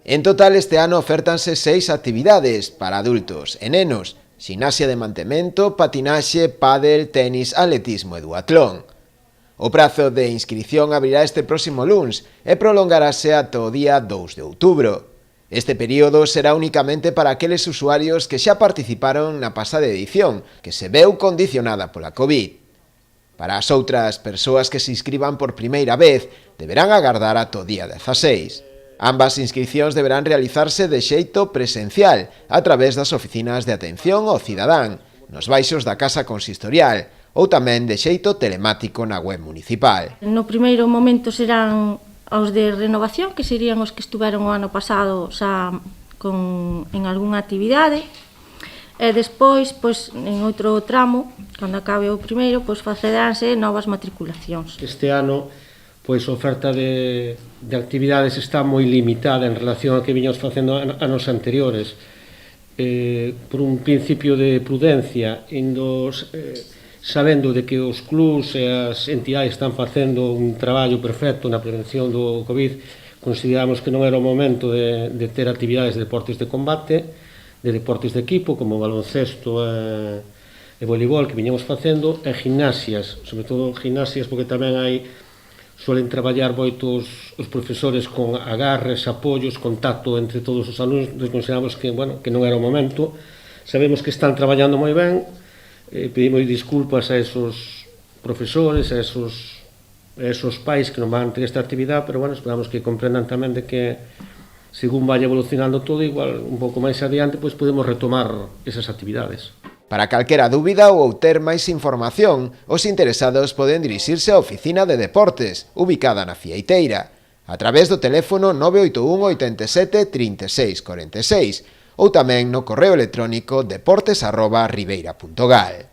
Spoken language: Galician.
En total este ano ofértanse 6 actividades para adultos e nenos: ximnasia de mantemento, patinaxe, pádel, tenis, atletismo e duatlón. O prazo de inscrición abrirá este próximo luns e prolongarase ata o día 2 de outubro. Este período será únicamente para aqueles usuarios que xa participaron na pasada edición, que se veu condicionada pola COVID. Para as outras persoas que se inscriban por primeira vez, deberán agardar ata o día 16. Ambas inscricións deberán realizarse de xeito presencial a través das oficinas de atención ao cidadán, nos baixos da Casa Consistorial, ou tamén de xeito telemático na web municipal. No primeiro momento serán os de renovación, que serían os que estuveron o ano pasado xa en algunha actividade, e despois, en outro tramo, cando acabe o primeiro, faceránse novas matriculacións. Este ano, a oferta de actividades está moi limitada en relación a que viñamos facendo anos anteriores. Por un principio de prudencia, sabendo de que os clubs e as entidades están facendo un traballo perfecto na prevención do COVID, consideramos que non era o momento de ter actividades de deportes de combate, de deportes de equipo, como baloncesto e voleibol, que viñamos facendo, e gimnasias, sobre todo gimnasias, porque tamén suelen traballar moitos os profesores con agarres, apoios, contacto entre todos os alumnos. Consideramos que non era o momento. Sabemos que están traballando moi ben, pedimos disculpas a esos profesores, a esos pais que non van ter esta actividade, pero esperamos que comprendan tamén de que, según vaya evolucionando todo, igual un pouco máis adiante, podemos retomar esas actividades. Para calquera dúbida ou ter máis información, os interesados poden dirixirse á Oficina de Deportes, ubicada na Fieiteira, a través do teléfono 981 87 36 46 ou tamén no correo electrónico deportes@ribeira.gal.